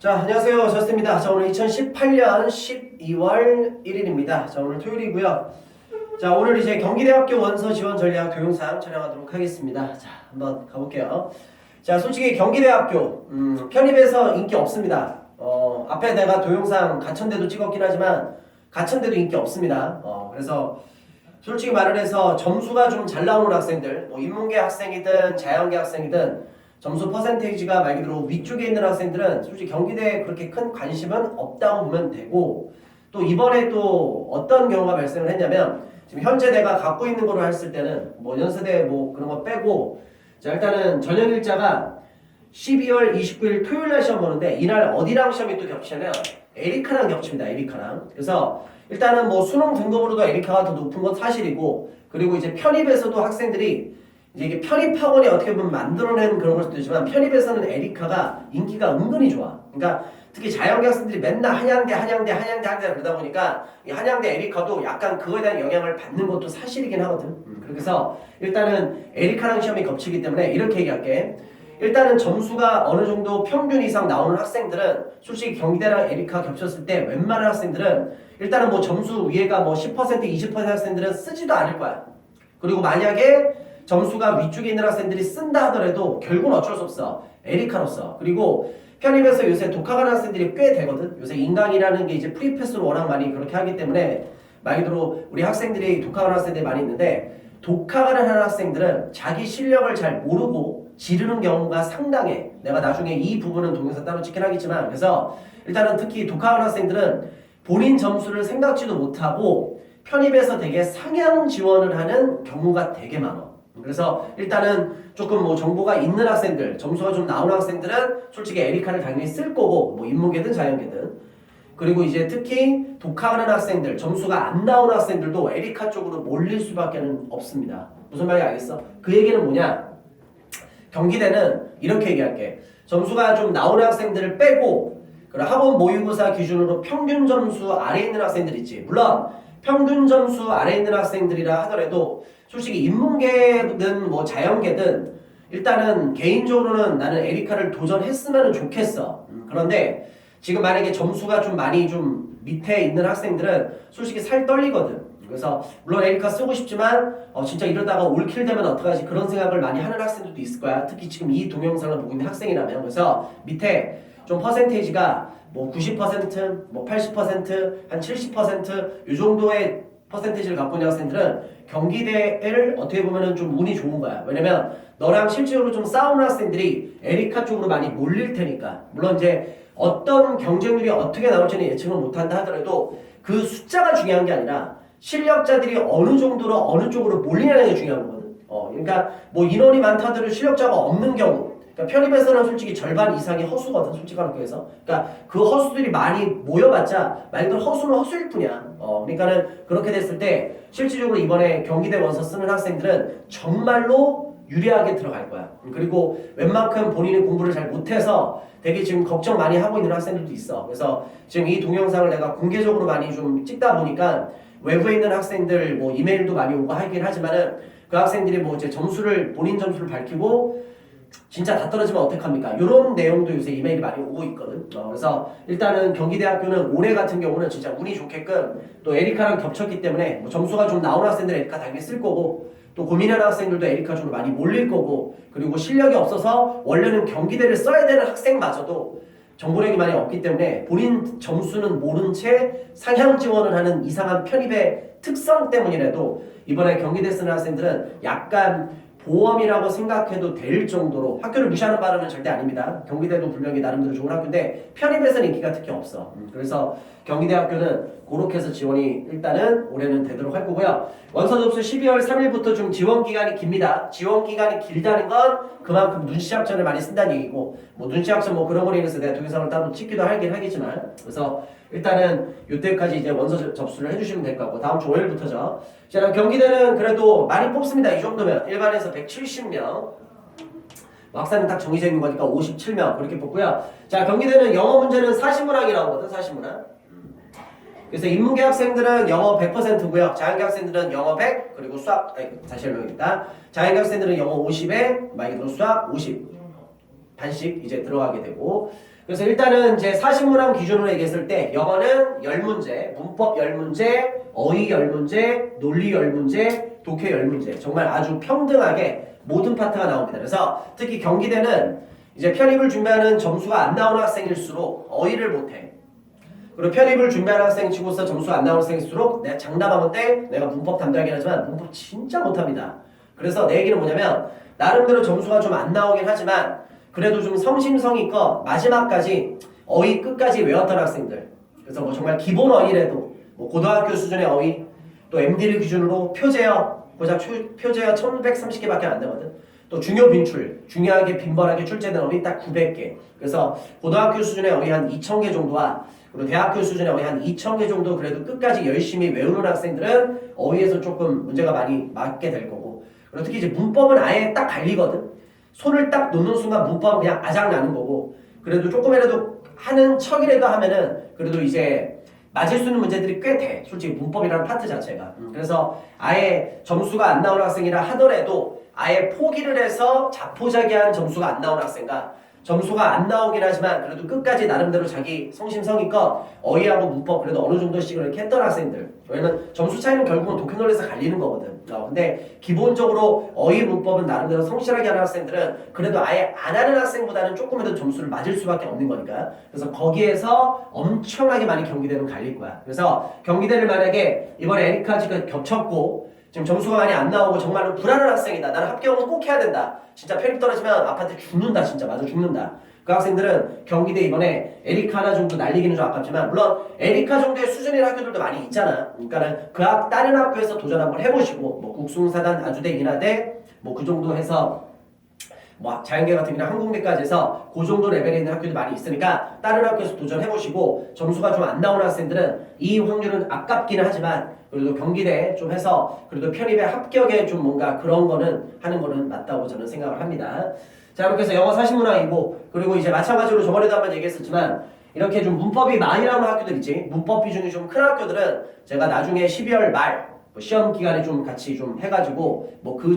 자, 안녕하세요. 저스트입니다. 자, 오늘 2018년 12월 1일입니다. 자, 오늘 토요일이고요. 자, 오늘 이제 경기대학교 원서 지원 전략 동영상 촬영하도록 하겠습니다. 자, 한번 가볼게요. 자, 솔직히 경기대학교 편입에서 인기 없습니다. 앞에 내가 동영상 가천대도 찍었긴 하지만 가천대도 인기 없습니다. 그래서 솔직히 말을 해서 점수가 좀 잘 나오는 학생들, 뭐 인문계 학생이든 자연계 학생이든 점수 퍼센테이지가 말 그대로 위쪽에 있는 학생들은 솔직히 경기대에 그렇게 큰 관심은 없다고 보면 되고, 또 이번에 또 어떤 경우가 발생을 했냐면, 지금 현재 내가 갖고 있는 거로 했을 때는 뭐 연세대 뭐 그런 거 빼고, 자, 일단은 전형 일자가 12월 29일 토요일 날 시험 보는데, 이날 어디랑 시험이 또 겹치냐면 에리카랑 겹칩니다. 에리카랑. 그래서 일단은 뭐 수능 등급으로도 에리카가 더 높은 건 사실이고, 그리고 이제 편입에서도 학생들이 이제 이게 편입 학원이 어떻게 보면 만들어낸 그런 걸 수도 있지만, 편입에서는 에리카가 인기가 은근히 좋아. 그러니까 특히 자연계 학생들이 맨날 한양대 그러다 보니까 이 한양대 에리카도 약간 그거에 대한 영향을 받는 것도 사실이긴 하거든. 그래서 일단은 에리카랑 시험이 겹치기 때문에 이렇게 얘기할게. 일단은 점수가 어느 정도 평균 이상 나오는 학생들은 솔직히 경기대랑 에리카 겹쳤을 때 웬만한 학생들은 일단은 뭐 점수 위에가 뭐 10% 20% 학생들은 쓰지도 않을 거야. 그리고 만약에 점수가 위쪽에 있는 학생들이 쓴다 하더라도 결국은 어쩔 수 없어. 에리카로 써. 그리고 편입에서 요새 독학하는 학생들이 꽤 되거든. 요새 인강이라는 게 이제 프리패스로 워낙 많이 그렇게 하기 때문에 말 그대로 우리 학생들이 독학하는 학생들이 많이 있는데, 독학을 하는 학생들은 자기 실력을 잘 모르고 지르는 경우가 상당해. 내가 나중에 이 부분은 동영상 따로 찍긴 하겠지만, 그래서 일단은 특히 독학하는 학생들은 본인 점수를 생각지도 못하고 편입에서 되게 상향 지원을 하는 경우가 되게 많아. 그래서 일단은 조금 뭐 정보가 있는 학생들, 점수가 좀 나오는 학생들은 솔직히 에리카를 당연히 쓸 거고, 뭐 인문계든 자연계든. 그리고 이제 특히 독학하는 학생들, 점수가 안 나오는 학생들도 에리카 쪽으로 몰릴 수밖에 없습니다. 무슨 말인지 알겠어? 그 얘기는 뭐냐? 경기대는 이렇게 얘기할게. 점수가 좀 나오는 학생들을 빼고, 그리고 학원 모의고사 기준으로 평균 점수 아래 있는 학생들 있지. 물론 평균 점수 아래 있는 학생들이라 하더라도 솔직히 인문계든 뭐 자연계든 일단은 개인적으로는 나는 에리카를 도전했으면 좋겠어. 그런데 지금 만약에 점수가 좀 많이 좀 밑에 있는 학생들은 솔직히 살 떨리거든. 그래서 물론 에리카 쓰고 싶지만 진짜 이러다가 올킬 되면 어떡하지, 그런 생각을 많이 하는 학생들도 있을 거야. 특히 지금 이 동영상을 보고 있는 학생이라면. 그래서 밑에 좀 퍼센테이지가 뭐 90%, 뭐 80%, 한 70%이 정도의 퍼센테이지를 갖고 있는 학생들은 경기대를 어떻게 보면은 좀 운이 좋은 거야. 왜냐면 너랑 실제로 좀 싸우는 학생들이 에리카 쪽으로 많이 몰릴 테니까. 물론 이제 어떤 경쟁률이 어떻게 나올지는 예측을 못한다 하더라도 그 숫자가 중요한 게 아니라 실력자들이 어느 정도로 어느 쪽으로 몰리냐는 게 중요한 거거든. 그러니까 뭐 인원이 많다 하더라도 실력자가 없는 경우, 그러니까 편입에서는 솔직히 절반 이상이 허수거든, 솔직히 학교에서. 그러니까 그 허수들이 많이 모여봤자 말 그대로 허수는 허수일 뿐이야. 그러니까는 그렇게 됐을 때 실질적으로 이번에 경기대 원서 쓰는 학생들은 정말로 유리하게 들어갈 거야. 그리고 웬만큼 본인이 공부를 잘 못해서 되게 지금 걱정 많이 하고 있는 학생들도 있어. 그래서 지금 이 동영상을 내가 공개적으로 많이 좀 찍다 보니까 외부에 있는 학생들 뭐 이메일도 많이 오고 하긴 하지만은 그 학생들이 뭐 이제 점수를, 본인 점수를 밝히고 진짜 다 떨어지면 어떡합니까? 이런 내용도 요새 이메일이 많이 오고 있거든. 그래서 일단은 경기대학교는 올해 같은 경우는 진짜 운이 좋게끔 또 에리카랑 겹쳤기 때문에 뭐 점수가 좀 나오는 학생들 에리카 당연히 쓸 거고, 또 고민하는 학생들도 에리카 쪽으로 많이 몰릴 거고, 그리고 실력이 없어서 원래는 경기대를 써야 되는 학생마저도 정보력이 많이 없기 때문에 본인 점수는 모른 채 상향 지원을 하는 이상한 편입의 특성 때문이라도 이번에 경기대 쓰는 학생들은 약간 보험이라고 생각해도 될 정도로, 학교를 무시하는 발언은 절대 아닙니다. 경기대도 분명히 나름대로 좋은 학교인데 편입에서는 인기가 특히 없어. 그래서 경기대학교는 그렇게 해서 지원이 일단은 올해는 되도록 할 거고요. 원서 접수 12월 3일부터 좀 지원 기간이 깁니다. 지원 기간이 길다는 건 그만큼 눈시학전을 많이 쓴다는 얘기고, 뭐 눈시학전 뭐 그런 거로 인해서 내가 동영상을 따로 찍기도 하긴 하겠지만, 그래서 일단은 이때까지 이제 원서 접수를 해주시면 될 것 같고, 다음 주 월요일부터죠. 자, 경기대는 그래도 많이 뽑습니다. 이 정도면 일반에서 170명, 학사는 딱 정해져 있는 거니까 57명 그렇게 뽑고요. 자, 경기대는 영어 문제는 사시문항이 나오거든, 사시문항. 그래서 인문계 학생들은 영어 100%고요. 자연계 학생들은 영어 100, 그리고 수학, 다시 설명드립니다. 자연계 학생들은 영어 50에 말 그대로 수학 50 반씩 이제 들어가게 되고, 그래서 일단은 이제 40문항 기준으로 얘기했을 때 영어는 10문제, 문법 10문제, 어휘 10문제, 논리 10문제, 독해 10문제. 정말 아주 평등하게 모든 파트가 나옵니다. 그래서 특히 경기대는 이제 편입을 준비하는 점수가 안 나오는 학생일수록 어휘를 못해. 그리고 편입을 준비하는 학생 치고서 점수가 안 나오는 학생일수록 내가 장담하면 때 내가 문법 담당이긴 하지만 문법 진짜 못합니다. 그래서 내 얘기는 뭐냐면 나름대로 점수가 좀 안 나오긴 하지만 그래도 좀 성심성의껏 마지막까지 어휘 끝까지 외웠던 학생들. 그래서 뭐 정말 기본 어휘라도 뭐 고등학교 수준의 어휘 또 MD를 기준으로 표제어 고작 표제어 1130개밖에 안 되거든. 또 중요 빈출, 중요하게 빈번하게 출제된 어휘 딱 900개. 그래서 고등학교 수준의 어휘 한 2000개 정도와 그리고 대학교 수준의 어휘 한 2000개 정도 그래도 끝까지 열심히 외우는 학생들은 어휘에서 조금 문제가 많이 맞게 될 거고 그리고 특히 이제 문법은 아예 딱 갈리거든. 손을 딱 놓는 순간 문법은 그냥 아작 나는 거고 그래도 조금이라도 하는 척이라도 하면은 그래도 이제 맞을 수 있는 문제들이 꽤 돼. 솔직히 문법이라는 파트 자체가. 그래서 아예 점수가 안 나오는 학생이라 하더라도 아예 포기를 해서 자포자기한 점수가 안 나오는 학생과 점수가 안 나오긴 하지만 그래도 끝까지 나름대로 자기 성심성의껏 어휘하고 문법 그래도 어느 정도씩을 이렇게 했던 학생들. 왜냐면 점수 차이는 결국은 독해 논리에서 갈리는 거거든. 근데 기본적으로 어휘 문법은 나름대로 성실하게 하는 학생들은 그래도 아예 안 하는 학생보다는 조금이라도 점수를 맞을 수밖에 없는 거니까. 그래서 거기에서 엄청나게 많이 경기대는 갈릴 거야. 그래서 경기대를 만약에 이번에 에리카지가 겹쳤고 지금 점수가 많이 안 나오고 정말로 불안한 학생이다. 나는 합격은 꼭 해야 된다. 진짜 편입 떨어지면 아빠한테 죽는다. 진짜 맞아 죽는다. 그 학생들은 경기대 이번에 에리카 하나 정도 날리기는 좀 아깝지만 물론 에리카 정도의 수준의 학교들도 많이 있잖아. 그러니까는 다른 학교에서 도전 한번 해보시고 뭐 국숭사단 아주대 인하대 뭐 그 정도 해서 뭐 자연계 같은 경우는 항공대까지 해서 그 정도 레벨에 있는 학교도 많이 있으니까 다른 학교에서 도전해보시고 점수가 좀 안 나오는 학생들은 이 확률은 아깝기는 하지만 그래도 경기대 좀 해서 그래도 편입에 합격에 좀 뭔가 그런 거는 하는 거는 맞다고 저는 생각을 합니다. 자 이렇게 해서 영어 40문항이고 그리고 이제 마찬가지로 저번에도 한번 얘기했었지만 이렇게 좀 문법이 많이 나오는 학교들 있지 문법 비중이 좀 큰 학교들은 제가 나중에 12월 말 뭐 시험 기간에 좀 같이 좀 해가지고 뭐 그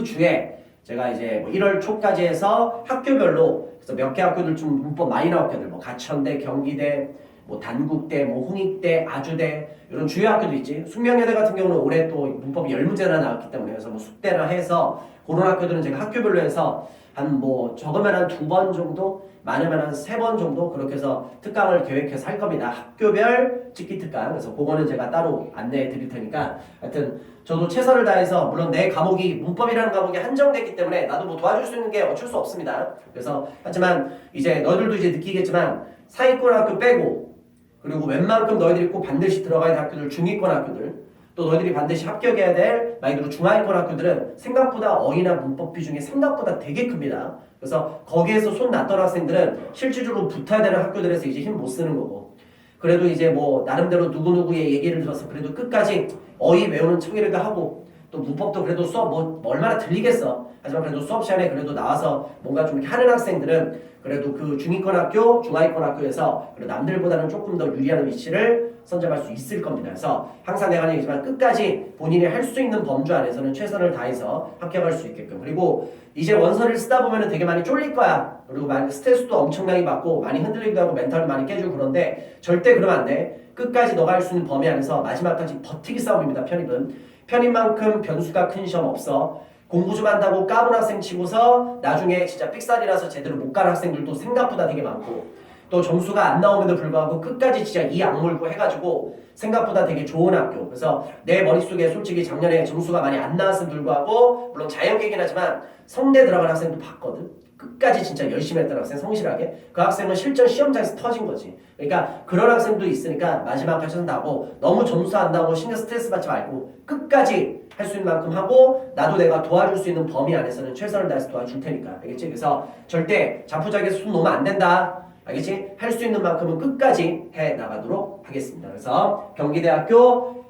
주에 제가 이제 뭐 1월 초까지 해서 학교별로 그래서 몇 개 학교들 좀 문법 많이 나온 학교들 뭐 가천대, 경기대, 뭐 단국대, 뭐 홍익대, 아주대 이런 주요 학교도 있지. 숙명여대 같은 경우는 올해 또 문법이 10문제나 나왔기 때문에 그래서 뭐 숙대나 해서 그런 학교들은 제가 학교별로 해서 한 뭐 적으면 한 2번 정도 많으면 한 3번 정도 그렇게 해서 특강을 계획해서 할 겁니다. 학교별 찍기 특강. 그래서 그거는 제가 따로 안내해 드릴 테니까 하여튼 저도 최선을 다해서 물론 내 과목이 문법이라는 과목이 한정됐기 때문에 나도 뭐 도와줄 수 있는 게 어쩔 수 없습니다. 그래서 하지만 이제 너희들도 이제 느끼겠지만 상위권 학교 빼고 그리고 웬만큼 너희들이 꼭 반드시 들어가야 될 학교들 중위권 학교들 또 너희들이 반드시 합격해야 될 말 그대로 중하위권 학교들은 생각보다 어휘나 문법 비중이 생각보다 되게 큽니다. 그래서 거기에서 손 놨던 학생들은 실질적으로 붙어야 되는 학교들에서 이제 힘 못 쓰는 거고 그래도 이제 뭐 나름대로 누구누구의 얘기를 들어서 그래도 끝까지 어휘 외우는 척이라도 하고 또 문법도 그래도 수업 뭐 얼마나 들리겠어. 하지만 그래도 수업 시간에 그래도 나와서 뭔가 좀 이렇게 하는 학생들은 그래도 그 중위권 학교, 중하위권 학교에서 그래도 남들보다는 조금 더 유리한 위치를 선점할 수 있을 겁니다. 그래서 항상 내가 얘기지만 끝까지 본인이 할 수 있는 범주 안에서는 최선을 다해서 합격할 수 있게끔 그리고 이제 원서를 쓰다 보면은 되게 많이 쫄릴 거야. 그리고 많이 스트레스도 엄청나게 받고 많이 흔들리기도 하고 멘탈도 많이 깨지고 그런데 절대 그러면 안 돼. 끝까지 너가 할 수 있는 범위 안에서 마지막까지 버티기 싸움입니다. 편입은. 편입만큼 변수가 큰 시험 없어. 공부 좀 한다고 까불 학생 치고서 나중에 진짜 삑살이라서 제대로 못 가는 학생들도 생각보다 되게 많고 또 점수가 안 나옴에도 불구하고 끝까지 진짜 이 악물고 해가지고 생각보다 되게 좋은 학교. 그래서 내 머릿속에 솔직히 작년에 점수가 많이 안 나왔음에도 불구하고 물론 자연계긴 하지만 성대 들어간 학생도 봤거든. 끝까지 진짜 열심히 했던 학생 성실하게 그 학생은 실전 시험장에서 터진 거지. 그러니까 그런 학생도 있으니까 마지막까지 한다고 너무 점수 안 나오고 신경 스트레스 받지 말고 끝까지 할 수 있는 만큼 하고 나도 내가 도와줄 수 있는 범위 안에서는 최선을 다해서 도와줄 테니까 알겠지? 그래서 절대 자포자기해서 손 놓으면 안 된다. 알겠지? 할 수 있는 만큼은 끝까지 해 나가도록 하겠습니다. 그래서 경기대학교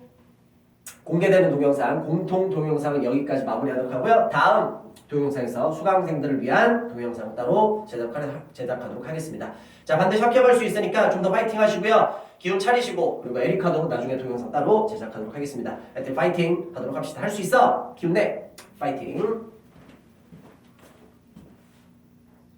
공개되는 동영상, 공통 동영상은 여기까지 마무리하도록 하고요. 다음 동영상에서 수강생들을 위한 동영상 따로 제작하도록 하겠습니다. 자, 반드시 합격할 수 있으니까 좀 더 파이팅 하시고요. 기운 차리시고 그리고 에리카도 나중에 동영상 따로 제작하도록 하겠습니다. 하여튼 파이팅 하도록 합시다. 할 수 있어! 기운 내! 파이팅!